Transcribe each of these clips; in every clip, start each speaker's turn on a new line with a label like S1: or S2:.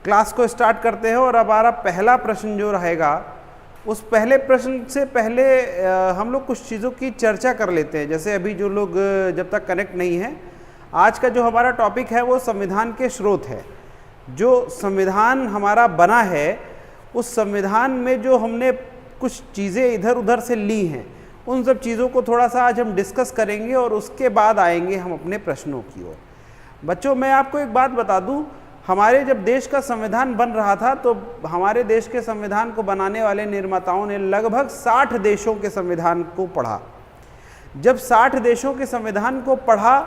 S1: Class को start करते हैं और अब हमारा पहला प्रश्न जो रहेगा, उस पहले प्रश्न से पहले हम लोग कुछ चीज़ों की चर्चा कर लेते हैं। जैसे अभी जो लोग जब तक कनेक्ट नहीं हैं, आज का जो हमारा टॉपिक है वो संविधान के स्रोत है। जो संविधान हमारा बना है, उस संविधान में जो हमने कुछ चीज़ें इधर उधर से ली हैं, उन सब चीज़ों को थोड़ा सा आज हम डिस्कस करेंगे और उसके बाद आएंगे हम अपने प्रश्नों की ओर। बच्चों, मैं आपको एक बात बता दूं, हमारे जब देश का संविधान बन रहा था तो हमारे देश के संविधान को बनाने वाले निर्माताओं ने लगभग 60 देशों के संविधान को पढ़ा। जब 60 देशों के संविधान को पढ़ा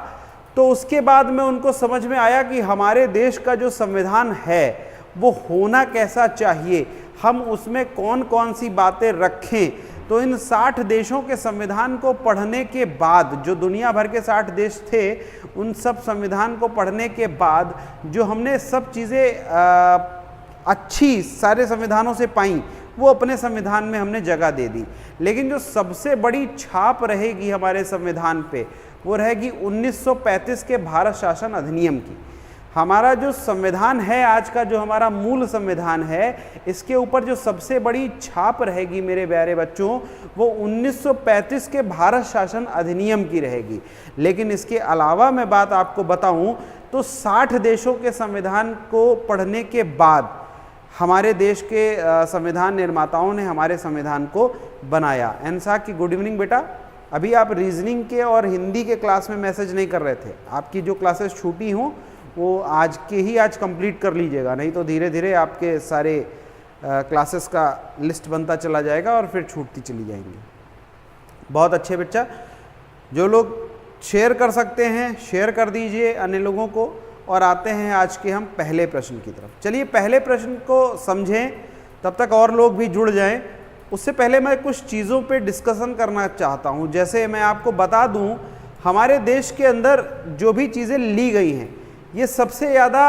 S1: तो उसके बाद में उनको समझ में आया कि हमारे देश का जो संविधान है वो होना कैसा चाहिए, हम उसमें कौन कौन सी बातें रखें। तो इन 60 देशों के संविधान को पढ़ने के बाद, जो दुनिया भर के 60 देश थे, उन सब संविधान को पढ़ने के बाद जो हमने सब चीज़ें अच्छी सारे संविधानों से पाई, वो अपने संविधान में हमने जगह दे दी। लेकिन जो सबसे बड़ी छाप रहेगी हमारे संविधान पे, वो रहेगी 1935 के भारत शासन अधिनियम की। हमारा जो संविधान है, आज का जो हमारा मूल संविधान है, इसके ऊपर जो सबसे बड़ी छाप रहेगी मेरे प्यारे बच्चों, वो 1935 के भारत शासन अधिनियम की रहेगी। लेकिन इसके अलावा मैं बात आपको बताऊं तो 60 देशों के संविधान को पढ़ने के बाद हमारे देश के संविधान निर्माताओं ने हमारे संविधान को बनाया। एनसा की गुड इवनिंग बेटा। अभी आप रीजनिंग के और हिंदी के क्लास में मैसेज नहीं कर रहे थे, आपकी जो क्लासेस छूटी हों वो आज कंप्लीट कर लीजिएगा, नहीं तो धीरे धीरे आपके सारे क्लासेस का लिस्ट बनता चला जाएगा और फिर छूटती चली जाएंगी। बहुत अच्छे बच्चा, जो लोग शेयर कर सकते हैं शेयर कर दीजिए अन्य लोगों को। और आते हैं आज के हम पहले प्रश्न की तरफ। चलिए पहले प्रश्न को समझें, तब तक और लोग भी जुड़ जाएं। उससे पहले मैं कुछ चीज़ों पे डिस्कशन करना चाहता हूं। जैसे मैं आपको बता दूं, हमारे देश के अंदर जो भी चीज़ें ली गई हैं, ये सबसे ज़्यादा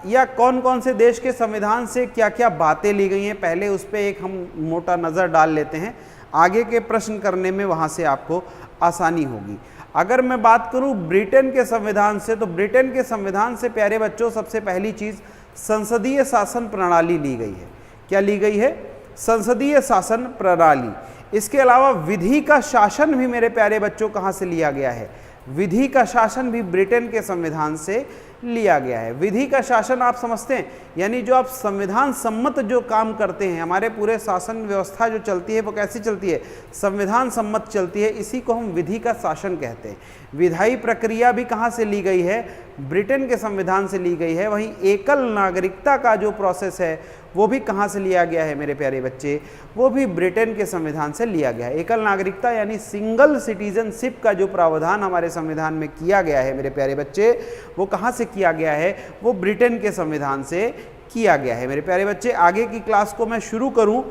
S1: या कौन कौन से देश के संविधान से क्या क्या बातें ली गई हैं, पहले उस पर एक हम मोटा नज़र डाल लेते हैं। आगे के प्रश्न करने में वहाँ से आपको आसानी होगी। अगर मैं बात करूँ ब्रिटेन के संविधान से, तो ब्रिटेन के संविधान से प्यारे बच्चों सबसे पहली चीज़ संसदीय शासन प्रणाली ली गई है। क्या ली गई है? संसदीय शासन प्रणाली। इसके अलावा विधि का शासन भी मेरे प्यारे बच्चों कहाँ से लिया गया है? विधि का शासन भी ब्रिटेन के संविधान से लिया गया है। विधि का शासन आप समझते हैं, यानी जो आप संविधान सम्मत जो काम करते हैं, हमारे पूरे शासन व्यवस्था जो चलती है वो कैसी चलती है? संविधान सम्मत चलती है। इसी को हम विधि का शासन कहते हैं। विधायी प्रक्रिया भी कहाँ से ली गई है? ब्रिटेन के संविधान से ली गई है। वहीं एकल नागरिकता का जो प्रोसेस है वो भी कहाँ से लिया गया है मेरे प्यारे बच्चे? वो भी ब्रिटेन के संविधान से लिया गया है। एकल नागरिकता यानी सिंगल सिटीजनशिप का जो प्रावधान हमारे संविधान में किया गया है मेरे प्यारे बच्चे, वो कहाँ से किया गया है? वो ब्रिटेन के संविधान से किया गया है मेरे प्यारे बच्चे। आगे की क्लास को मैं शुरू करूँ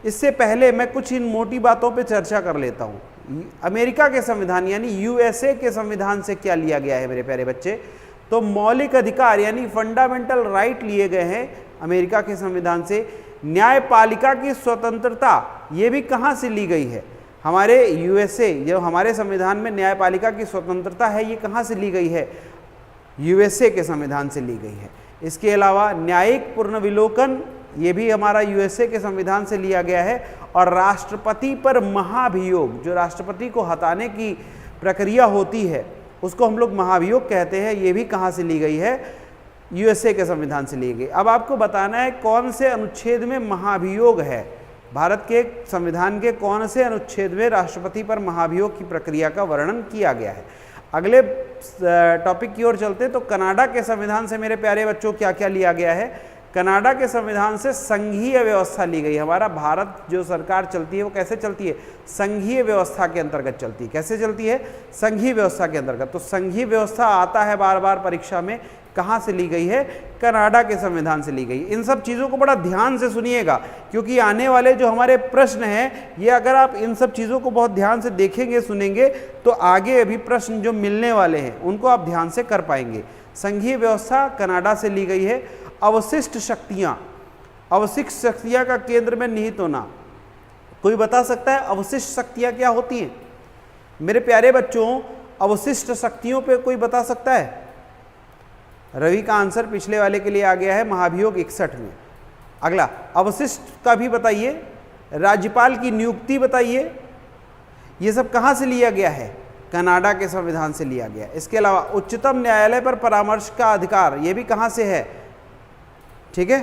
S1: इससे पहले मैं कुछ इन मोटी बातों पर चर्चा कर लेता हूँ। अमेरिका के संविधान यानी यूएसए के संविधान से क्या लिया गया है मेरे प्यारे बच्चे? तो मौलिक अधिकार यानी फंडामेंटल राइट लिए गए हैं अमेरिका के संविधान से। न्यायपालिका की स्वतंत्रता ये भी कहाँ से ली गई है? हमारे यूएसए, जो हमारे संविधान में न्यायपालिका की स्वतंत्रता है, ये कहाँ से ली गई है? यूएसए के संविधान से ली गई है। इसके अलावा न्यायिक पुनर्विलोकन ये भी हमारा यूएसए के संविधान से लिया गया है। और राष्ट्रपति पर महाभियोग, जो राष्ट्रपति को हटाने की प्रक्रिया होती है उसको हम लोग महाभियोग कहते हैं, ये भी कहाँ से ली गई है? यूएसए के संविधान से ली गई। अब आपको बताना है कौन से अनुच्छेद में महाभियोग है। भारत के संविधान के कौन से अनुच्छेद में राष्ट्रपति पर महाभियोग की प्रक्रिया का वर्णन किया गया है। अगले टॉपिक की ओर चलते हैं। तो कनाडा के संविधान से मेरे प्यारे बच्चों क्या क्या लिया गया है? कनाडा के संविधान से संघीय व्यवस्था ली गई। हमारा भारत जो सरकार चलती है वो कैसे चलती है? संघीय व्यवस्था के अंतर्गत चलती है। कैसे चलती है? संघीय व्यवस्था के अंतर्गत। तो संघीय व्यवस्था आता है बार बार परीक्षा में, कहाँ से ली गई है? कनाडा के संविधान से ली गई। इन सब चीज़ों को बड़ा ध्यान से सुनिएगा, क्योंकि आने वाले जो हमारे प्रश्न हैं, ये अगर आप इन सब चीज़ों को बहुत ध्यान से देखेंगे सुनेंगे तो आगे अभी प्रश्न जो मिलने वाले हैं उनको आप ध्यान से कर पाएंगे। संघीय व्यवस्था कनाडा से ली गई है। अवशिष्ट शक्तियाँ, अवशिष्ट शक्तियाँ का केंद्र में निहित होना। कोई बता सकता है अवशिष्ट शक्तियाँ क्या होती हैं? मेरे प्यारे बच्चों, अवशिष्ट शक्तियों पे कोई बता सकता है? रवि का आंसर पिछले वाले के लिए आ गया है महाभियोग 61 में। अगला अवशिष्ट का भी बताइए, राज्यपाल की नियुक्ति बताइए, ये सब कहाँ से लिया गया है? कनाडा के संविधान से लिया गया। इसके अलावा उच्चतम न्यायालय पर परामर्श का अधिकार, ये भी कहाँ से है? ठीक है,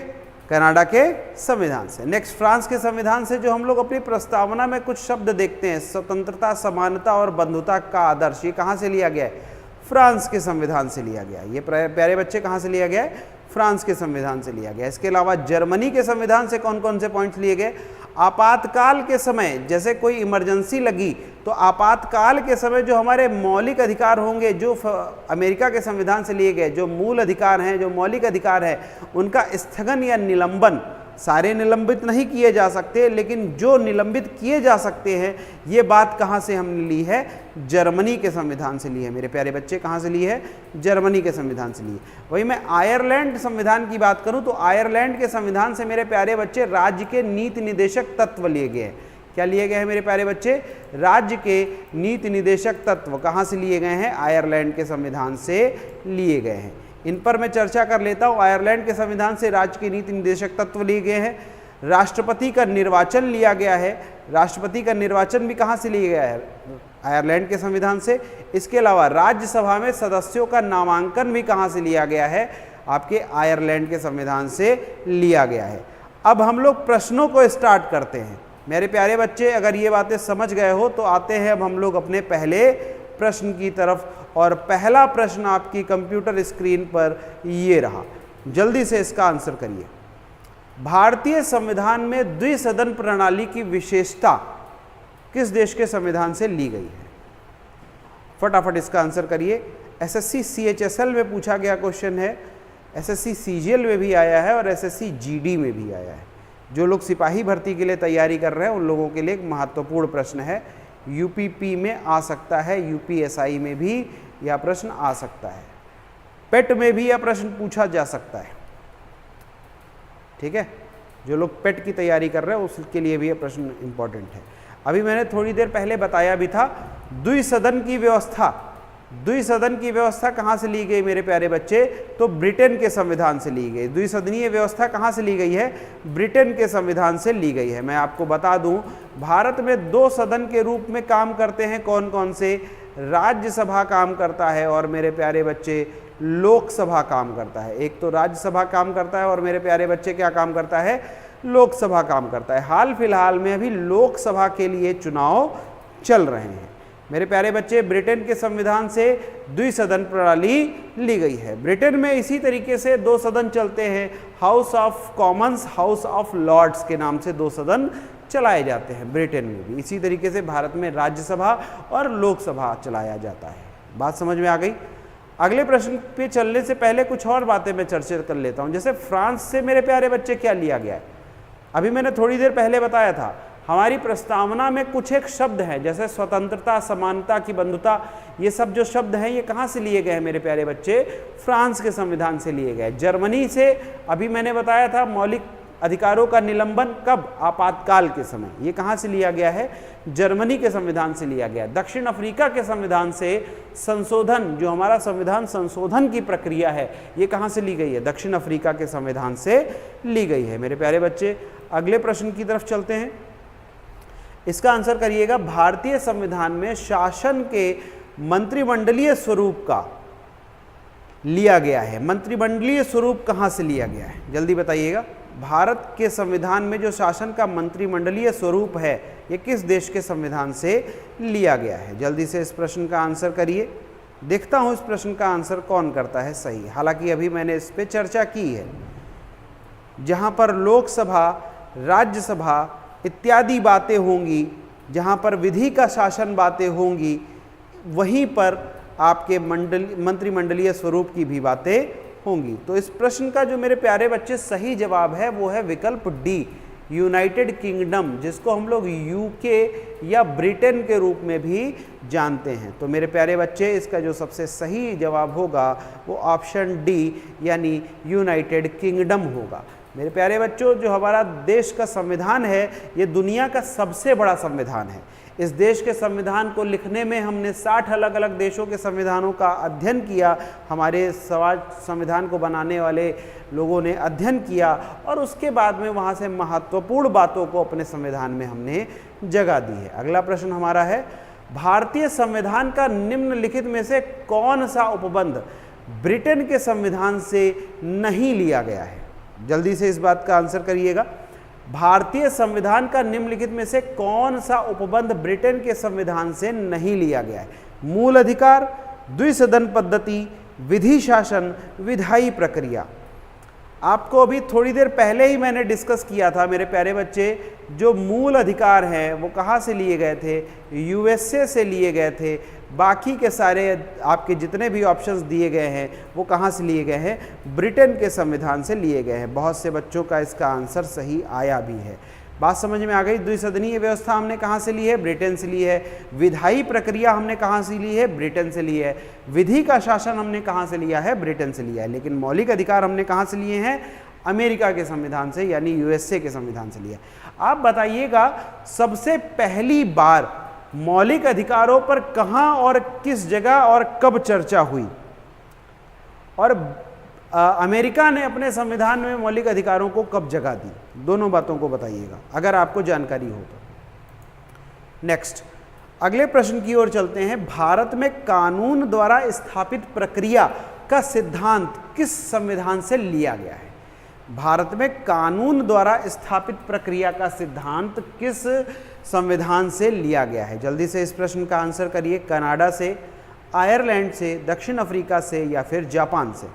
S1: कनाडा के संविधान से। नेक्स्ट, फ्रांस के संविधान से जो हम लोग अपनी प्रस्तावना में कुछ शब्द देखते हैं, स्वतंत्रता, समानता और बंधुता का आदर्श, ये कहाँ से लिया गया है? फ्रांस के संविधान से लिया गया। ये प्यारे बच्चे कहाँ से लिया गया है? फ्रांस के संविधान से लिया गया। इसके अलावा जर्मनी के संविधान से कौन कौन से पॉइंट्स लिए गए? आपातकाल के समय, जैसे कोई इमरजेंसी लगी तो आपातकाल के समय जो हमारे मौलिक अधिकार होंगे, जो अमेरिका के संविधान से लिए गए, जो मूल अधिकार हैं, जो मौलिक अधिकार है, उनका स्थगन या निलंबन, सारे निलंबित नहीं किए जा सकते, लेकिन जो निलंबित किए जा सकते हैं, ये बात कहाँ से हमने ली है? जर्मनी के संविधान से ली है। मेरे प्यारे बच्चे कहाँ से ली है? जर्मनी के संविधान से ली है। वही मैं आयरलैंड संविधान की बात करूँ तो आयरलैंड के संविधान से मेरे प्यारे बच्चे राज्य के नीति निदेशक तत्व लिए गए हैं। क्या लिए गए हैं मेरे प्यारे बच्चे? राज्य के नीति निदेशक तत्व कहाँ से लिए गए हैं? आयरलैंड के संविधान से लिए गए हैं। इन पर मैं चर्चा कर लेता हूँ। आयरलैंड के संविधान से राज्य के नीति निर्देशक तत्व लिए गए हैं। राष्ट्रपति का निर्वाचन लिया गया है। राष्ट्रपति का निर्वाचन भी कहाँ से लिया गया है? आयरलैंड के संविधान से। इसके अलावा राज्यसभा में सदस्यों का नामांकन भी कहाँ से लिया गया है? आपके आयरलैंड के संविधान से लिया गया है। अब हम लोग प्रश्नों को स्टार्ट करते हैं। मेरे प्यारे बच्चे, अगर ये बातें समझ गए हो तो आते हैं अब हम लोग अपने पहले प्रश्न की तरफ। और पहला प्रश्न आपकी कंप्यूटर स्क्रीन पर ये रहा, जल्दी से इसका आंसर करिए। भारतीय संविधान में द्विसदन प्रणाली की विशेषता किस देश के संविधान से ली गई है? फटाफट इसका आंसर करिए। एसएससी सीएचएसएल में पूछा गया क्वेश्चन है, एसएससी सीजीएल में भी आया है और एसएससी जीडी में भी आया है। जो लोग सिपाही भर्ती के लिए तैयारी कर रहे हैं उन लोगों के लिए एक महत्वपूर्ण प्रश्न है। यूपीपी में आ सकता है, यूपीएसआई में भी यह प्रश्न आ सकता है, पेट में भी यह प्रश्न पूछा जा सकता है। ठीक है, जो लोग पेट की तैयारी कर रहे हैं उसके लिए भी यह प्रश्न इंपॉर्टेंट है। अभी मैंने थोड़ी देर पहले बताया भी था, द्विसदन की व्यवस्था, द्विसदन की व्यवस्था कहाँ से ली गई मेरे प्यारे बच्चे? तो ब्रिटेन के संविधान से ली गई। द्विसदनीय व्यवस्था कहाँ से ली गई है? ब्रिटेन के संविधान से ली गई है। मैं आपको बता दूं, भारत में दो सदन के रूप में काम करते हैं। कौन कौन से? राज्यसभा काम करता है और मेरे प्यारे बच्चे लोकसभा काम करता है। एक तो राज्यसभा काम करता है और मेरे प्यारे बच्चे क्या काम करता है? लोकसभा काम करता है। हाल फिलहाल में अभी लोकसभा के लिए चुनाव चल रहे हैं। मेरे प्यारे बच्चे, ब्रिटेन के संविधान से द्विसदन प्रणाली ली गई है। ब्रिटेन में इसी तरीके से दो सदन चलते हैं, House of Commons, House of Lords के नाम से दो सदन चलाए जाते हैं ब्रिटेन में भी। इसी तरीके से भारत में राज्यसभा और लोकसभा चलाया जाता है। बात समझ में आ गई? अगले प्रश्न पे चलने से पहले कुछ और बातें मैं चर्चा कर लेता हूं। जैसे फ्रांस से मेरे प्यारे बच्चे क्या लिया गया है? अभी मैंने थोड़ी देर पहले बताया था, हमारी प्रस्तावना में कुछ एक शब्द हैं, जैसे स्वतंत्रता, समानता की बंधुता, ये सब जो शब्द हैं ये कहाँ से लिए गए हैं मेरे प्यारे बच्चे? फ्रांस के संविधान से लिए गए। जर्मनी से अभी मैंने बताया था मौलिक अधिकारों का निलंबन कब? आपातकाल के समय। ये कहाँ से लिया गया है? जर्मनी के संविधान से लिया गया। दक्षिण अफ्रीका के संविधान से संशोधन, जो हमारा संविधान संशोधन की प्रक्रिया है, ये कहाँ से ली गई है? दक्षिण अफ्रीका के संविधान से ली गई है। मेरे प्यारे बच्चे, अगले प्रश्न की तरफ चलते हैं। इसका आंसर करिएगा। भारतीय संविधान में शासन के मंत्रिमंडलीय स्वरूप का लिया गया है। मंत्रिमंडलीय स्वरूप कहाँ से लिया गया है? जल्दी बताइएगा। भारत के संविधान में जो शासन का मंत्रिमंडलीय स्वरूप है, ये किस देश के संविधान से लिया गया है? जल्दी से इस प्रश्न का आंसर करिए। देखता हूँ इस प्रश्न का आंसर कौन करता है सही। हालांकि अभी मैंने इस पे चर्चा की है। जहाँ पर लोकसभा, राज्यसभा इत्यादि बातें होंगी, जहाँ पर विधि का शासन बातें होंगी, वहीं पर आपके मंत्रिमंडलीय स्वरूप की भी बातें होंगी। तो इस प्रश्न का जो मेरे प्यारे बच्चे सही जवाब है वो है विकल्प डी, यूनाइटेड किंगडम, जिसको हम लोग यूके या ब्रिटेन के रूप में भी जानते हैं। तो मेरे प्यारे बच्चे, इसका जो सबसे सही जवाब होगा वो ऑप्शन डी यानी यूनाइटेड किंगडम होगा। मेरे प्यारे बच्चों, जो हमारा देश का संविधान है ये दुनिया का सबसे बड़ा संविधान है। इस देश के संविधान को लिखने में हमने 60 अलग अलग देशों के संविधानों का अध्ययन किया, हमारे संविधान को बनाने वाले लोगों ने अध्ययन किया और उसके बाद में वहाँ से महत्वपूर्ण बातों को अपने संविधान में हमने जगह दी है। अगला प्रश्न हमारा है, भारतीय संविधान का निम्नलिखित में से कौन सा उपबंध ब्रिटेन के संविधान से नहीं लिया गया है? जल्दी से इस बात का आंसर करिएगा। भारतीय संविधान का निम्नलिखित में से कौन सा उपबंध ब्रिटेन के संविधान से नहीं लिया गया है? मूल अधिकार, द्विसदन पद्धति, विधि शासन, विधायी प्रक्रिया। आपको अभी थोड़ी देर पहले ही मैंने डिस्कस किया था मेरे प्यारे बच्चे, जो मूल अधिकार हैं वो कहाँ से लिए गए थे? यूएसए से लिए गए थे। बाकी के सारे आपके जितने भी ऑप्शंस दिए गए हैं वो कहाँ से लिए गए हैं? ब्रिटेन के संविधान से लिए गए हैं। बहुत से बच्चों का इसका आंसर सही आया भी है। बात समझ में आ गई? द्विसदनीय व्यवस्था हमने कहाँ से ली है? ब्रिटेन से ली है। विधायी प्रक्रिया हमने कहाँ से ली है? ब्रिटेन से ली है। विधि का शासन हमने कहाँ से लिया है? ब्रिटेन से लिया है। लेकिन मौलिक अधिकार हमने कहाँ से लिए हैं? अमेरिका के संविधान से, यानी यूएसए के संविधान से लिया। आप बताइएगा, सबसे पहली बार मौलिक अधिकारों पर कहाँ और किस जगह और कब चर्चा हुई? और अमेरिका ने अपने संविधान में मौलिक अधिकारों को कब जगह दी? दोनों बातों को बताइएगा अगर आपको जानकारी हो तो। नेक्स्ट, अगले प्रश्न की ओर चलते हैं। भारत में कानून द्वारा स्थापित प्रक्रिया का सिद्धांत किस संविधान से लिया गया है? भारत में कानून द्वारा स्थापित प्रक्रिया का सिद्धांत किस संविधान से लिया गया है? जल्दी से इस प्रश्न का आंसर करिए। कनाडा से, आयरलैंड से, दक्षिण अफ्रीका से या फिर जापान से?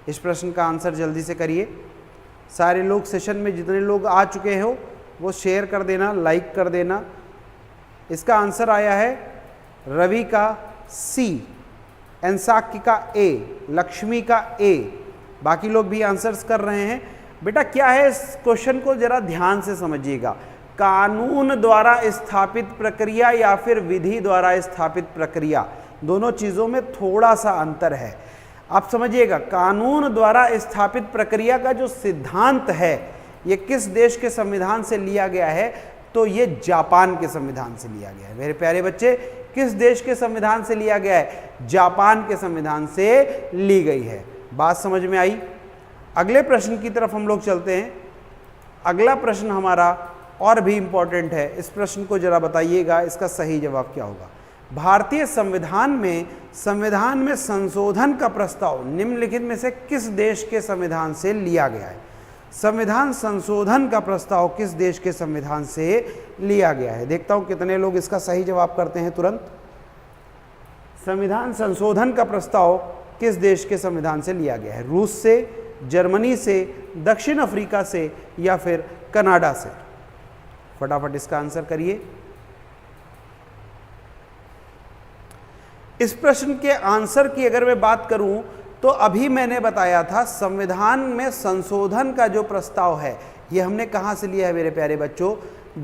S1: इस प्रश्न का आंसर जल्दी से करिए। सारे लोग सेशन में जितने लोग आ चुके हो वो शेयर कर देना, लाइक कर देना। इसका आंसर आया है रवि का सी, एनसाकी का ए, लक्ष्मी का ए। बाकी लोग भी आंसर्स कर रहे हैं। बेटा क्या है, इस क्वेश्चन को जरा ध्यान से समझिएगा। कानून द्वारा स्थापित प्रक्रिया या फिर विधि द्वारा स्थापित प्रक्रिया, दोनों चीज़ों में थोड़ा सा अंतर है। आप समझिएगा, कानून द्वारा स्थापित प्रक्रिया का जो सिद्धांत है ये किस देश के संविधान से लिया गया है? तो ये जापान के संविधान से लिया गया है। मेरे प्यारे बच्चे, किस देश के संविधान से लिया गया है? जापान के संविधान से ली गई है। बात समझ में आई? अगले प्रश्न की तरफ हम लोग चलते हैं। अगला प्रश्न हमारा और भी इंपॉर्टेंट है। इस प्रश्न को जरा बताइएगा, इसका सही जवाब क्या होगा? भारतीय संविधान में संशोधन का प्रस्ताव निम्नलिखित में से किस देश के संविधान से लिया गया है? संविधान संशोधन का प्रस्ताव किस देश के संविधान से लिया गया है? देखता हूं कितने लोग इसका सही जवाब करते हैं तुरंत। संविधान संशोधन का प्रस्ताव किस देश के संविधान से लिया गया है? रूस से, जर्मनी से, दक्षिण अफ्रीका से या फिर कनाडा से? फटाफट इसका आंसर करिए। इस प्रश्न के आंसर की अगर मैं बात करूं तो अभी मैंने बताया था संविधान में संशोधन का जो प्रस्ताव है ये हमने कहां से लिया है मेरे प्यारे बच्चों?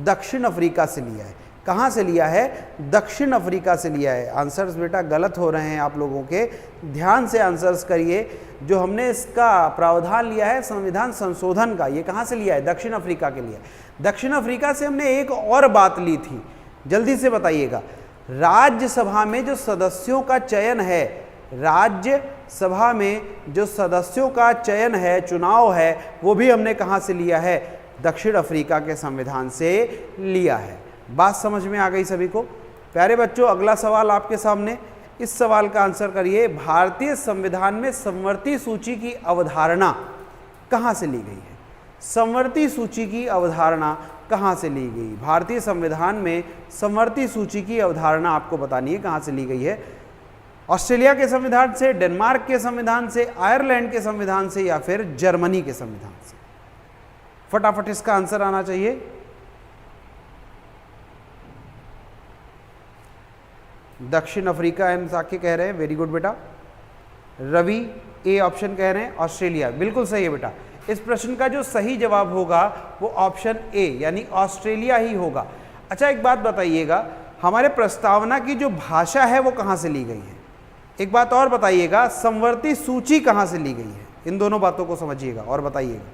S1: दक्षिण अफ्रीका से लिया है। कहां से लिया है? दक्षिण अफ्रीका से लिया है। आंसर्स बेटा गलत हो रहे हैं आप लोगों के, ध्यान से आंसर्स करिए। जो हमने इसका प्रावधान लिया है संविधान संशोधन का, ये कहां से लिया है? दक्षिण अफ्रीका के लिए। दक्षिण अफ्रीका से हमने एक और बात ली थी, जल्दी से बताइएगा। राज्यसभा में जो सदस्यों का चयन है, राज्यसभा में जो सदस्यों का चयन है, चुनाव है, वो भी हमने कहां से लिया है? दक्षिण अफ्रीका के संविधान से लिया है। बात समझ में आ गई सभी को? प्यारे बच्चों, अगला सवाल आपके सामने। इस सवाल का आंसर करिए। भारतीय संविधान में समवर्ती सूची की अवधारणा कहां से ली गई है? समवर्ती सूची की अवधारणा कहां से ली गई? भारतीय संविधान में समवर्ती सूची की अवधारणा आपको बतानी है कहां से ली गई है। ऑस्ट्रेलिया के संविधान से, डेनमार्क के संविधान से, आयरलैंड के संविधान से या फिर जर्मनी के संविधान से? फटाफट इसका आंसर आना चाहिए। दक्षिण अफ्रीका एम साके कह रहे हैं, वेरी गुड बेटा। रवि ए ऑप्शन कह रहे हैं, ऑस्ट्रेलिया, बिल्कुल सही है बेटा। इस प्रश्न का जो सही जवाब होगा वो ऑप्शन ए यानी ऑस्ट्रेलिया ही होगा। अच्छा एक बात बताइएगा, हमारे प्रस्तावना की जो भाषा है वो कहाँ से ली गई है? एक बात और बताइएगा, समवर्ती सूची कहाँ से ली गई है? इन दोनों बातों को समझिएगा और बताइएगा।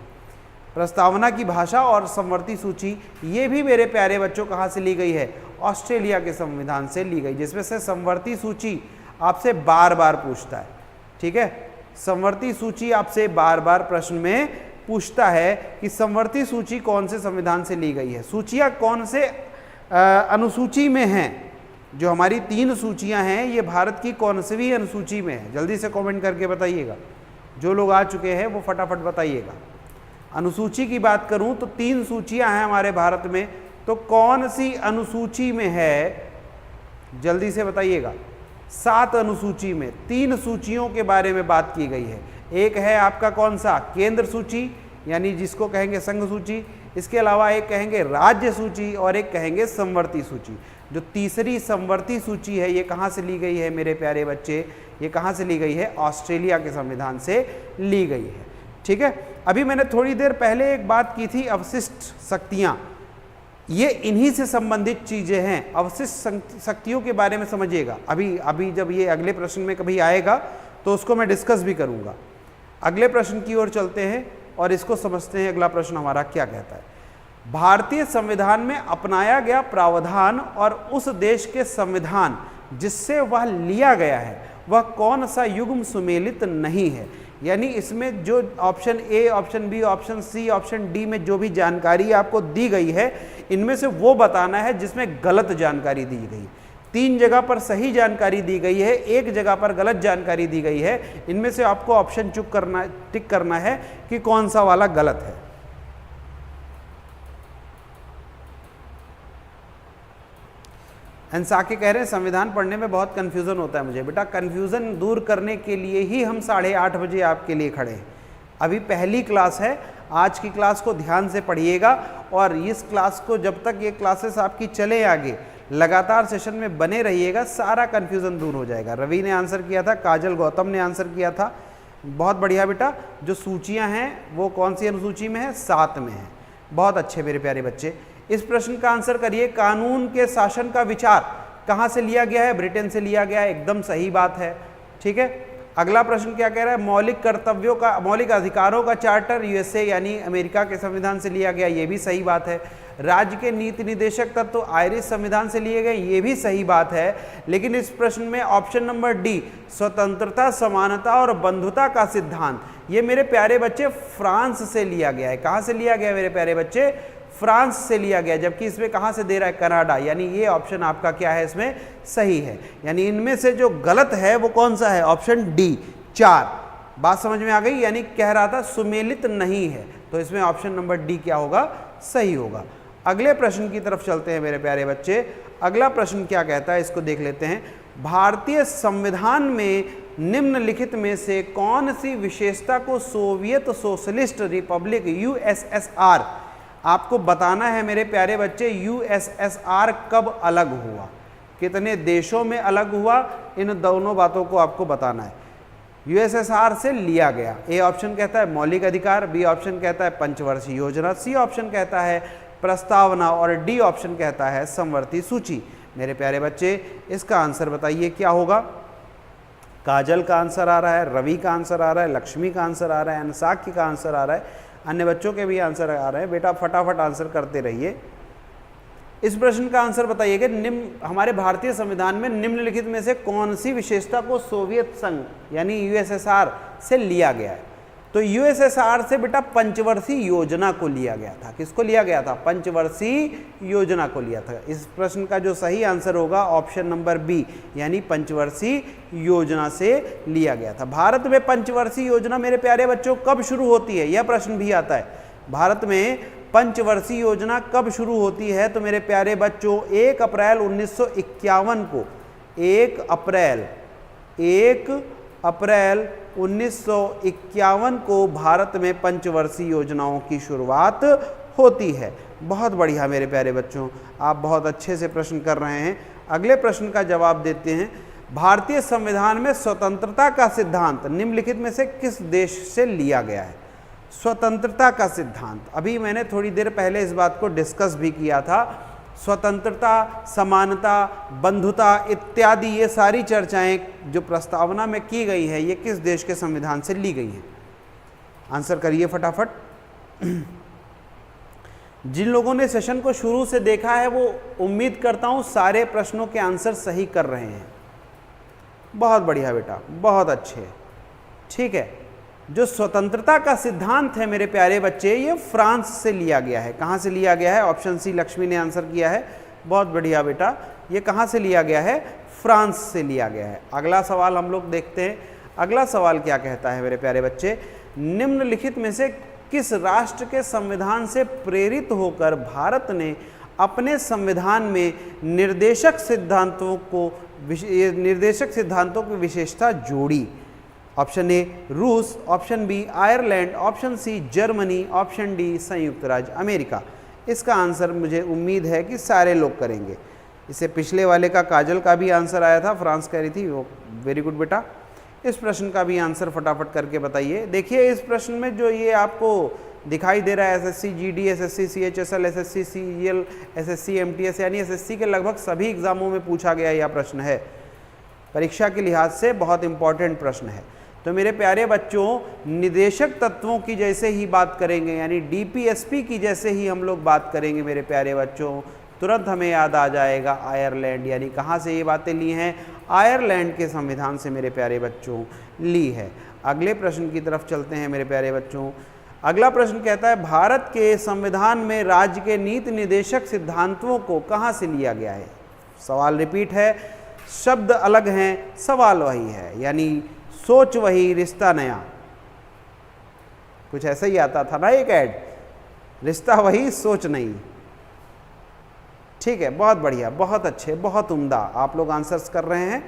S1: प्रस्तावना की भाषा और समवर्ती सूची, ये भी मेरे प्यारे बच्चों कहाँ से ली गई है? ऑस्ट्रेलिया के संविधान से ली गई, जिसमें से समवर्ती सूची आपसे बार बार पूछता है। ठीक है, समवर्ती सूची आपसे बार बार प्रश्न में पूछता है कि समवर्ती सूची कौन से संविधान से ली गई है। सूचियां कौन से अनुसूची में हैं? जो हमारी 3 सूचियां हैं ये भारत की कौन सी अनुसूची में है? जल्दी से कमेंट करके बताइएगा। जो लोग आ चुके हैं वो फटाफट बताइएगा। अनुसूची की बात करूं तो 3 सूचियां हैं हमारे भारत में, तो कौन सी अनुसूची में है? जल्दी से बताइएगा। 7 अनुसूची में 3 सूचियों के बारे में बात की गई है। एक है आपका कौन सा? केंद्र सूची, यानी जिसको कहेंगे संघ सूची। इसके अलावा एक कहेंगे राज्य सूची और एक कहेंगे समवर्ती सूची। जो तीसरी समवर्ती सूची है ये कहाँ से ली गई है मेरे प्यारे बच्चे? ये कहाँ से ली गई है? ऑस्ट्रेलिया के संविधान से ली गई है। ठीक है, अभी मैंने थोड़ी देर पहले एक बात की थी, अवशिष्ट शक्तियाँ। ये इन्हीं से संबंधित चीज़ें हैं। अवशिष्ट शक्तियों के बारे में समझिएगा। अभी जब ये अगले प्रश्न में कभी आएगा तो उसको मैं डिस्कस भी करूँगा। अगले प्रश्न की ओर चलते हैं और इसको समझते हैं। अगला प्रश्न हमारा क्या कहता है? भारतीय संविधान में अपनाया गया प्रावधान और उस देश के संविधान जिससे वह लिया गया है वह कौन सा युग्म सुमेलित नहीं है? यानी इसमें जो option A, option B, option C, option D में जो भी जानकारी आपको दी गई है इनमें से वो बताना है जिसमें गलत जानकारी दी गई। 3 जगह पर सही जानकारी दी गई है, 1 जगह पर गलत जानकारी दी गई है। इनमें से आपको ऑप्शन टिक करना है कि कौन सा वाला गलत है। अंसाके कह रहे हैं संविधान पढ़ने में बहुत कन्फ्यूज़न होता है मुझे। बेटा कन्फ्यूज़न दूर करने के लिए ही हम 8:30 बजे आपके लिए खड़े हैं। अभी पहली क्लास है, आज की क्लास को ध्यान से पढ़िएगा और इस क्लास को जब तक ये क्लासेस आपकी चले आगे लगातार सेशन में बने रहिएगा, सारा कन्फ्यूज़न दूर हो जाएगा। रवि ने आंसर किया था, काजल गौतम ने आंसर किया था, बहुत बढ़िया बेटा। जो सूचियाँ हैं वो कौन सी अनुसूची में है? 7 में है। बहुत अच्छे मेरे प्यारे बच्चे। इस प्रश्न का आंसर करिए। कानून के शासन का विचार कहाँ से लिया गया है? ब्रिटेन से लिया गया है। एकदम सही बात है। ठीक है, अगला प्रश्न क्या कह रहा है? मौलिक अधिकारों का चार्टर यूएसए यानी अमेरिका के संविधान से लिया गया, ये भी सही बात है। राज्य के नीति निदेशक तत्व तो आयरिश संविधान से लिए गए, ये भी सही बात है। लेकिन इस प्रश्न में ऑप्शन नंबर डी, स्वतंत्रता, समानता और बंधुता का सिद्धांत, ये मेरे प्यारे बच्चे फ्रांस से लिया गया है। कहाँ से लिया गया मेरे प्यारे बच्चे? फ्रांस से लिया गया। जबकि इसमें कहाँ से दे रहा है? कनाडा। यानी ये ऑप्शन आपका क्या है? इसमें सही है। यानी इनमें से जो गलत है वो कौन सा है? Option D 4। बात समझ में आ गई? यानी कह रहा था सुमेलित नहीं है, तो इसमें ऑप्शन नंबर डी क्या होगा? सही होगा। अगले प्रश्न की तरफ चलते हैं मेरे प्यारे बच्चे। अगला प्रश्न क्या कहता है इसको देख लेते हैं। भारतीय संविधान में निम्नलिखित में से कौन सी विशेषता को सोवियत सोशलिस्ट रिपब्लिक यूएसएसआर, आपको बताना है मेरे प्यारे बच्चे यूएसएसआर कब अलग हुआ, कितने देशों में अलग हुआ, इन दोनों बातों को आपको बताना है। यूएसएसआर से लिया गया। ए ऑप्शन कहता है मौलिक अधिकार, बी ऑप्शन कहता है पंचवर्षीय योजना, सी ऑप्शन कहता है प्रस्तावना और डी ऑप्शन कहता है समवर्ती सूची। मेरे प्यारे बच्चे इसका आंसर बताइए क्या होगा? काजल का आंसर आ रहा है, रवि का आंसर आ रहा है, लक्ष्मी का आंसर आ रहा है, अनसाकी का आंसर आ रहा है, अन्य बच्चों के भी आंसर आ रहे हैं। बेटा फटाफट आंसर करते रहिए। इस प्रश्न का आंसर बताइएगा। हमारे भारतीय संविधान में निम्नलिखित में से कौन सी विशेषता को सोवियत संघ यानी यूएसएसआर से लिया गया है? तो यूएसएसआर से बेटा पंचवर्षीय योजना को लिया गया था। किसको लिया गया था? पंचवर्षीय योजना को लिया था। इस प्रश्न का जो सही आंसर होगा ऑप्शन नंबर बी यानी पंचवर्षीय योजना से लिया गया था। भारत में पंचवर्षीय योजना मेरे प्यारे बच्चों कब शुरू होती है? यह प्रश्न भी आता है। भारत में पंचवर्षीय योजना कब शुरू होती है? तो मेरे प्यारे बच्चों 1 अप्रैल 1951 को 1 अप्रैल 1951 को भारत में पंचवर्षीय योजनाओं की शुरुआत होती है। बहुत बढ़िया मेरे प्यारे बच्चों, आप बहुत अच्छे से प्रश्न कर रहे हैं। अगले प्रश्न का जवाब देते हैं। भारतीय संविधान में स्वतंत्रता का सिद्धांत निम्नलिखित में से किस देश से लिया गया है? स्वतंत्रता का सिद्धांत, अभी मैंने थोड़ी देर पहले इस बात को डिस्कस भी किया था। स्वतंत्रता, समानता, बंधुता इत्यादि ये सारी चर्चाएं जो प्रस्तावना में की गई है ये किस देश के संविधान से ली गई हैं? आंसर करिए फटाफट। जिन लोगों ने सेशन को शुरू से देखा है वो उम्मीद करता हूँ सारे प्रश्नों के आंसर सही कर रहे हैं। बहुत बढ़िया बेटा, बहुत अच्छे। ठीक है, जो स्वतंत्रता का सिद्धांत है मेरे प्यारे बच्चे, ये फ्रांस से लिया गया है। कहाँ से लिया गया है? ऑप्शन सी लक्ष्मी ने आंसर किया है। बहुत बढ़िया बेटा, ये कहाँ से लिया गया है? फ्रांस से लिया गया है। अगला सवाल हम लोग देखते हैं। अगला सवाल क्या कहता है मेरे प्यारे बच्चे, निम्नलिखित में से किस राष्ट्र के संविधान से प्रेरित होकर भारत ने अपने संविधान में निर्देशक सिद्धांतों की विशेषता जोड़ी? ऑप्शन ए रूस, option B Ireland, option C Germany, option D संयुक्त राज्य अमेरिका। इसका आंसर मुझे उम्मीद है कि सारे लोग करेंगे। इससे पिछले वाले का काजल का भी आंसर आया था, फ्रांस कह रही थी वो। वेरी गुड बेटा, इस प्रश्न का भी आंसर फटाफट करके बताइए। देखिए इस प्रश्न में जो ये आपको दिखाई दे रहा है SSC GD, SSC CHSL, SSC CGL, SSC MTS, यानी एसएससी के लगभग सभी एग्जामों में पूछा गया यह प्रश्न है। परीक्षा के लिहाज से बहुत इंपॉर्टेंट प्रश्न है। तो मेरे प्यारे बच्चों, निदेशक तत्वों की जैसे ही बात करेंगे, यानी डीपीएसपी की जैसे ही हम लोग बात करेंगे मेरे प्यारे बच्चों, तुरंत हमें याद आ जाएगा आयरलैंड। यानी कहाँ से ये बातें ली हैं? आयरलैंड के संविधान से मेरे प्यारे बच्चों ली है। अगले प्रश्न की तरफ चलते हैं मेरे प्यारे बच्चों। अगला प्रश्न कहता है भारत के संविधान में राज्य के नीति निर्देशक सिद्धांतों को कहाँ से लिया गया है? सवाल रिपीट है, शब्द अलग हैं, सवाल वही है, यानी सोच वही रिश्ता नया। कुछ ऐसा ही आता था ना एक ऐड, रिश्ता वही सोच नहीं। ठीक है, बहुत बढ़िया, बहुत अच्छे, बहुत उम्दा, आप लोग आंसर्स कर रहे हैं।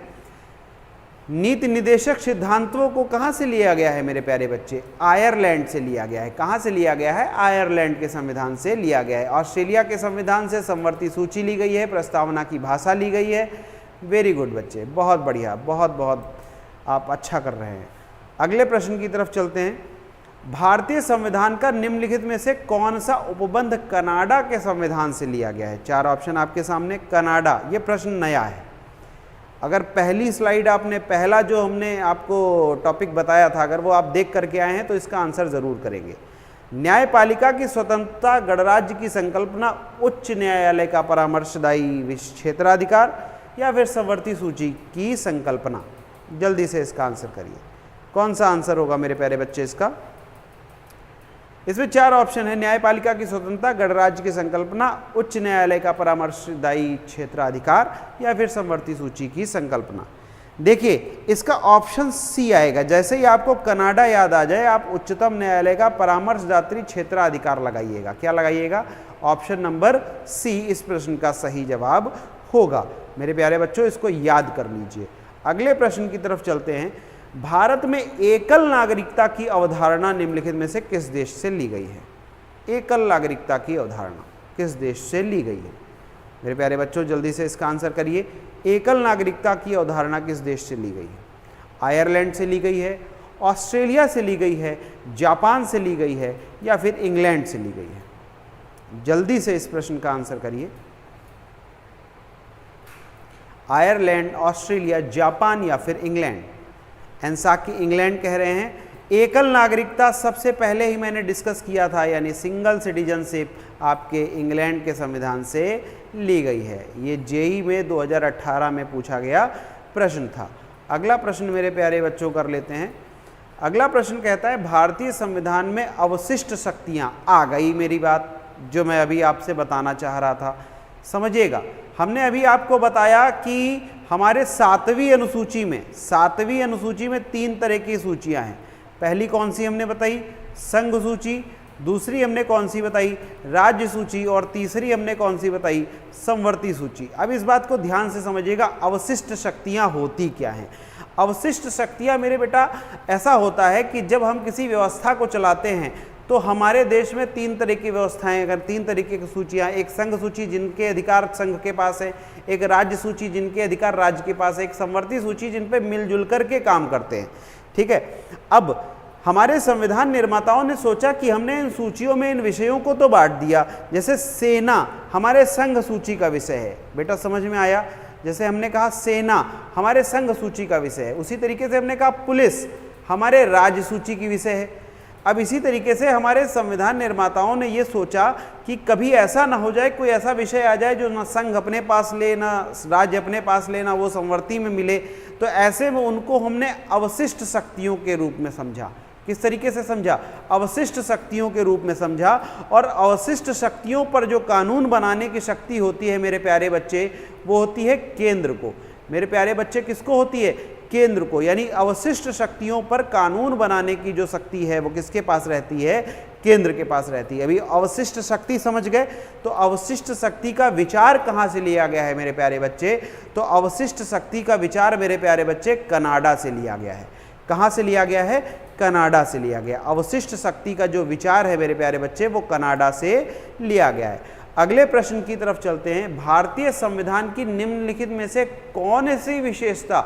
S1: नीति निर्देशक सिद्धांतों को कहाँ से लिया गया है मेरे प्यारे बच्चे? आयरलैंड से लिया गया है। कहाँ से लिया गया है? आयरलैंड के संविधान से लिया गया है। ऑस्ट्रेलिया के संविधान से समवर्ती सूची ली गई है, प्रस्तावना की भाषा ली गई है। वेरी गुड बच्चे, बहुत बढ़िया, बहुत बहुत आप अच्छा कर रहे हैं। अगले प्रश्न की तरफ चलते हैं। भारतीय संविधान का निम्नलिखित में से कौन सा उपबंध कनाडा के संविधान से लिया गया है? चार ऑप्शन आपके सामने। कनाडा, ये प्रश्न नया है। अगर पहली स्लाइड आपने, पहला जो हमने आपको टॉपिक बताया था, अगर वो आप देख करके आए हैं तो इसका आंसर जरूर करेंगे। न्यायपालिका की स्वतंत्रता, गणराज्य की संकल्पना, उच्च न्यायालय का परामर्शदायी क्षेत्राधिकार, या फिर समवर्ती सूची की संकल्पना? जल्दी से इसका आंसर करिए। कौन सा आंसर होगा मेरे प्यारे बच्चे इसका? इसमें चार ऑप्शन है, न्यायपालिका की स्वतंत्रता, गणराज्य की संकल्पना, उच्च न्यायालय का परामर्शदायी क्षेत्राधिकार, या फिर समवर्ती सूची की संकल्पना। देखिए इसका ऑप्शन सी आएगा। जैसे ही आपको कनाडा याद आ जाए, आप उच्चतम न्यायालय का परामर्शदात्री क्षेत्राधिकार लगाइएगा। क्या लगाइएगा? ऑप्शन नंबर सी इस प्रश्न का सही जवाब होगा। मेरे प्यारे बच्चों, इसको याद कर लीजिए। अगले प्रश्न की तरफ चलते हैं। भारत में एकल नागरिकता की अवधारणा निम्नलिखित में से किस देश से ली गई है? एकल नागरिकता की अवधारणा किस देश से ली गई है? मेरे प्यारे बच्चों जल्दी से इसका आंसर करिए। एकल नागरिकता की अवधारणा किस देश से ली गई है? आयरलैंड से ली गई है, ऑस्ट्रेलिया से ली गई है, जापान से ली गई है, या फिर इंग्लैंड से ली गई है? जल्दी से इस प्रश्न का आंसर करिए। आयरलैंड, ऑस्ट्रेलिया, जापान या फिर इंग्लैंड? एनसाकी इंग्लैंड कह रहे हैं। एकल नागरिकता सबसे पहले ही मैंने डिस्कस किया था, यानी सिंगल सिटीजनशिप आपके इंग्लैंड के संविधान से ली गई है। ये जेई में 2018 में पूछा गया प्रश्न था। अगला प्रश्न मेरे प्यारे बच्चों कर लेते हैं। अगला प्रश्न कहता है भारतीय संविधान में अवशिष्ट शक्तियाँ, आ गई मेरी बात जो मैं अभी आपसे बताना चाह रहा था। समझिएगा, हमने अभी आपको बताया कि हमारे सातवीं अनुसूची में तीन तरह की सूचियां हैं। पहली कौन सी हमने बताई? संघ सूची। दूसरी हमने कौन सी बताई? राज्य सूची। और तीसरी हमने कौन सी बताई? समवर्ती सूची। अब इस बात को ध्यान से समझिएगा, अवशिष्ट शक्तियां होती क्या हैं? अवशिष्ट शक्तियां मेरे बेटा ऐसा होता है कि जब हम किसी व्यवस्था को चलाते हैं तो हमारे देश में तीन तरह की व्यवस्थाएं, अगर तीन तरीके की सूचियां, एक संघ सूची जिनके अधिकार संघ के पास है, एक राज्य सूची जिनके अधिकार राज्य के पास है, एक समवर्ती सूची जिन पे मिलजुल करके काम करते हैं। ठीक है, अब हमारे संविधान निर्माताओं ने सोचा कि हमने इन सूचियों में इन विषयों को तो बांट दिया। जैसे सेना हमारे संघ सूची का विषय है, बेटा समझ में आया? जैसे हमने कहा सेना हमारे संघ सूची का विषय है, उसी तरीके से हमने कहा पुलिस हमारे राज्य सूची की विषय है। अब इसी तरीके से हमारे संविधान निर्माताओं ने ये सोचा कि कभी ऐसा ना हो जाए, कोई ऐसा विषय आ जाए जो ना संघ अपने पास ले, ना राज्य अपने पास ले, ना वो संवर्ती में मिले, तो ऐसे में उनको हमने अवशिष्ट शक्तियों के रूप में समझा। किस तरीके से समझा? अवशिष्ट शक्तियों के रूप में समझा। और अवशिष्ट शक्तियों पर जो कानून बनाने की शक्ति होती है मेरे प्यारे बच्चे, वो होती है केंद्र को। मेरे प्यारे बच्चे, किसको होती है? केंद्र को। यानी अवशिष्ट शक्तियों पर कानून बनाने की जो शक्ति है वो किसके पास रहती है? केंद्र के पास रहती है। अभी अवशिष्ट शक्ति समझ गए, तो अवशिष्ट शक्ति का विचार कहाँ से लिया गया है मेरे प्यारे बच्चे? तो अवशिष्ट शक्ति का विचार मेरे प्यारे बच्चे कनाडा से लिया गया है। कहाँ से लिया गया है? कनाडा से लिया गया। अवशिष्ट शक्ति का जो विचार है मेरे प्यारे बच्चे, वो कनाडा से लिया गया है। अगले प्रश्न की तरफ चलते हैं। भारतीय संविधान की निम्नलिखित में से कौन सी विशेषता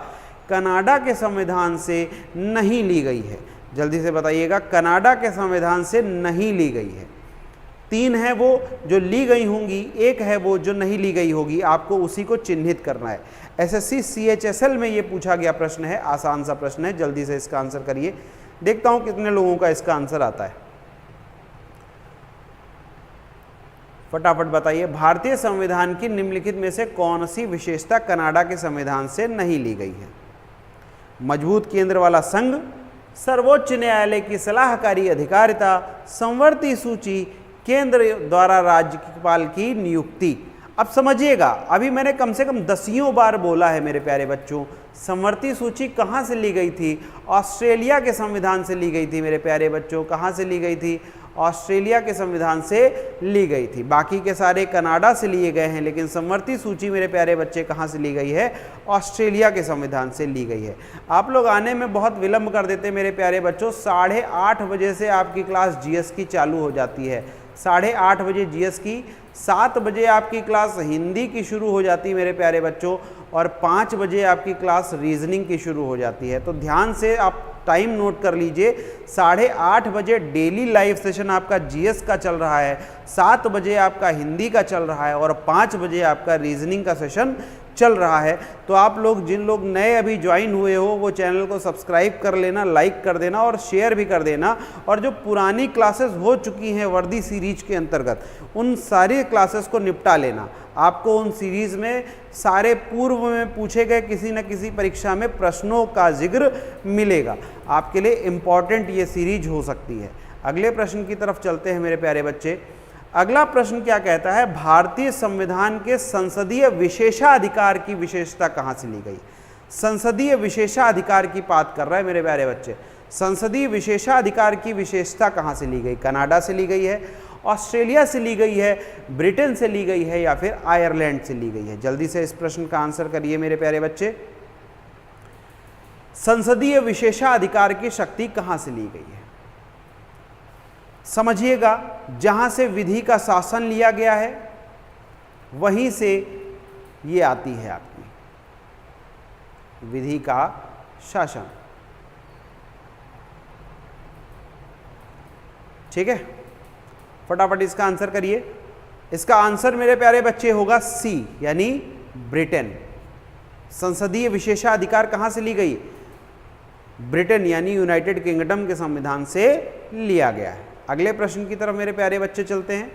S1: कनाडा के संविधान से नहीं ली गई है? जल्दी से बताइएगा, कनाडा के संविधान से नहीं ली गई है। 3 है वो जो ली गई होंगी, 1 है वो जो नहीं ली गई होगी। आपको उसी को चिन्हित करना है। एसएससी CHSL में ये पूछा गया प्रश्न है, आसान सा प्रश्न है। जल्दी से इसका आंसर करिए, देखता हूं कितने लोगों का इसका आंसर आता है। फटाफट बताइए, भारतीय संविधान की निम्नलिखित में से कौन सी विशेषता कनाडा के संविधान से नहीं ली गई है? मजबूत केंद्र वाला संघ, सर्वोच्च न्यायालय की सलाहकारी अधिकारिता, संवर्ती सूची, केंद्र द्वारा राज्यपाल की नियुक्ति। अब समझिएगा, अभी मैंने कम से कम 10 बार बोला है मेरे प्यारे बच्चों, संवर्ती सूची कहाँ से ली गई थी? ऑस्ट्रेलिया के संविधान से ली गई थी मेरे प्यारे बच्चों। कहाँ से ली गई थी? ऑस्ट्रेलिया के संविधान से ली गई थी। बाकी के सारे कनाडा से लिए गए हैं, लेकिन संवर्ती सूची मेरे प्यारे बच्चे कहाँ से ली गई है? ऑस्ट्रेलिया के संविधान से ली गई है। आप लोग आने में बहुत विलंब कर देते मेरे प्यारे बच्चों। 8:30 बजे से आपकी क्लास GS की चालू हो जाती है। 8:30 बजे GS की, 7 बजे आपकी क्लास हिंदी की शुरू हो जाती है मेरे प्यारे बच्चों, और 5 बजे आपकी क्लास रीजनिंग की शुरू हो जाती है। तो ध्यान से आप टाइम नोट कर लीजिए। 8:30 बजे डेली लाइव सेशन आपका GS का चल रहा है, 7 बजे आपका हिंदी का चल रहा है, और 5 बजे आपका रीजनिंग का सेशन चल रहा है। तो आप लोग, जिन लोग नए अभी ज्वाइन हुए हो, वो चैनल को सब्सक्राइब कर लेना, लाइक कर देना और शेयर भी कर देना। और जो पुरानी क्लासेस हो चुकी हैं वर्दी सीरीज के अंतर्गत, उन सारी क्लासेस को निपटा लेना। आपको उन सीरीज में सारे पूर्व में पूछे गए किसी न किसी परीक्षा में प्रश्नों का जिक्र मिलेगा। आपके लिए इम्पॉर्टेंट ये सीरीज हो सकती है। अगले प्रश्न की तरफ चलते हैं मेरे प्यारे बच्चे। अगला प्रश्न क्या कहता है? भारतीय संविधान के संसदीय विशेषाधिकार की विशेषता कहाँ से ली गई? संसदीय विशेषाधिकार की बात कर रहा है मेरे प्यारे बच्चे। संसदीय विशेषाधिकार की विशेषता कहाँ से ली गई? कनाडा से ली गई है, ऑस्ट्रेलिया से ली गई है, ब्रिटेन से ली गई है, या फिर आयरलैंड से ली गई है? जल्दी से इस प्रश्न का आंसर करिए मेरे प्यारे बच्चे। संसदीय विशेषाधिकार की शक्ति कहाँ से ली गई है? समझिएगा, जहां से विधि का शासन लिया गया है वहीं से ये आती है आपकी विधि का शासन। ठीक है, फटाफट इसका आंसर करिए। इसका आंसर मेरे प्यारे बच्चे होगा C, यानी ब्रिटेन। संसदीय विशेषाधिकार कहां से ली गई? ब्रिटेन यानी यूनाइटेड किंगडम के संविधान से लिया गया है। अगले प्रश्न की तरफ मेरे प्यारे बच्चे चलते हैं।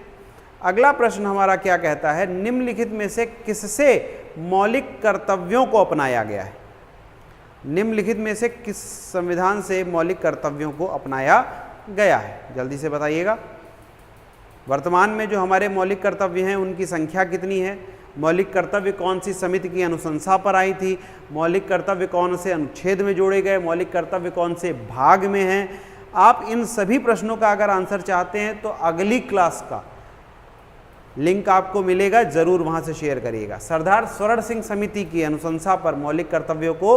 S1: अगला प्रश्न हमारा क्या कहता है? निम्नलिखित में से किससे मौलिक कर्तव्यों को अपनाया गया है? निम्नलिखित में से किस संविधान से मौलिक कर्तव्यों को अपनाया गया है? जल्दी से बताइएगा। वर्तमान में जो हमारे मौलिक कर्तव्य हैं उनकी संख्या कितनी है? मौलिक कर्तव्य कौन सी समिति की अनुशंसा पर आई थी? मौलिक कर्तव्य कौन से अनुच्छेद में जोड़े गए? मौलिक कर्तव्य कौन से भाग में हैं? आप इन सभी प्रश्नों का अगर आंसर चाहते हैं तो अगली क्लास का लिंक आपको मिलेगा, जरूर वहां से शेयर करिएगा। सरदार स्वर्ण सिंह समिति की अनुशंसा पर मौलिक कर्तव्यों को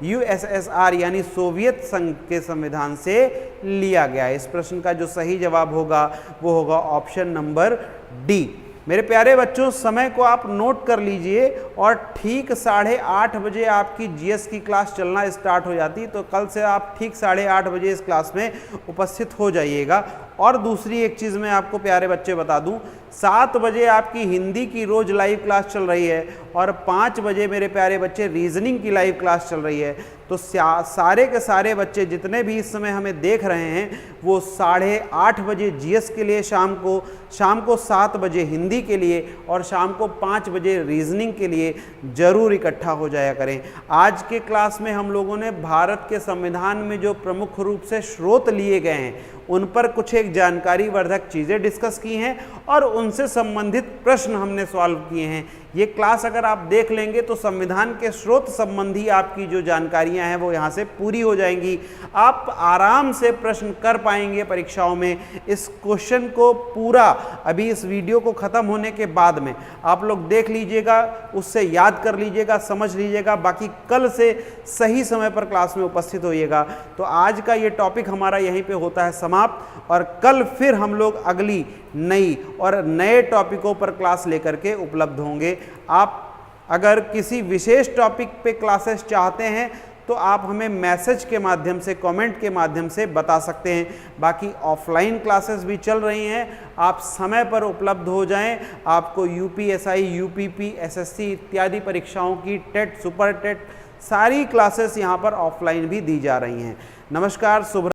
S1: USSR यानी सोवियत संघ के संविधान से लिया गया है। इस प्रश्न का जो सही जवाब होगा वो होगा ऑप्शन नंबर D। मेरे प्यारे बच्चों, समय को आप नोट कर लीजिए और ठीक 8:30 बजे आपकी GS की क्लास चलना स्टार्ट हो जाती, तो कल से आप ठीक 8:30 बजे इस क्लास में उपस्थित हो जाइएगा और दूसरी एक चीज़ मैं आपको प्यारे बच्चे बता दूं, 7 बजे आपकी हिंदी की रोज लाइव क्लास चल रही है और 5 बजे मेरे प्यारे बच्चे रीजनिंग की लाइव क्लास चल रही है। तो सारे के सारे बच्चे जितने भी इस समय हमें देख रहे हैं वो 8:30 बजे जीएस के लिए शाम को 7 बजे हिंदी के लिए और शाम को 5 बजे रीजनिंग के लिए ज़रूर इकट्ठा हो जाया करें। आज के क्लास में हम लोगों ने भारत के संविधान में जो प्रमुख रूप से स्रोत लिए गए हैं उन पर कुछ एक जानकारी वर्धक चीज़ें डिस्कस की हैं और उनसे संबंधित प्रश्न हमने सॉल्व किए हैं। ये क्लास अगर आप देख लेंगे तो संविधान के स्रोत संबंधी आपकी जो जानकारियां हैं वो यहाँ से पूरी हो जाएंगी। आप आराम से प्रश्न कर पाएंगे परीक्षाओं में। इस क्वेश्चन को पूरा अभी इस वीडियो को ख़त्म होने के बाद में आप लोग देख लीजिएगा, उससे याद कर लीजिएगा, समझ लीजिएगा, बाकी कल से सही समय पर क्लास में उपस्थित होइएगा। तो आज का ये टॉपिक हमारा यहीं पे होता है समाप्त और कल फिर हम लोग अगली नई और नए टॉपिकों पर क्लास लेकर के उपलब्ध होंगे। आप अगर किसी विशेष टॉपिक पे क्लासेस चाहते हैं तो आप हमें मैसेज के माध्यम से, कमेंट के माध्यम से बता सकते हैं। बाकी ऑफलाइन क्लासेस भी चल रही हैं, आप समय पर उपलब्ध हो जाएं। आपको यूपीएसआई, यूपीपी, एसएससी इत्यादि परीक्षाओं की टेट, सुपर टेट सारी क्लासेस यहाँ पर ऑफलाइन भी दी जा रही हैं। नमस्कार, शुभ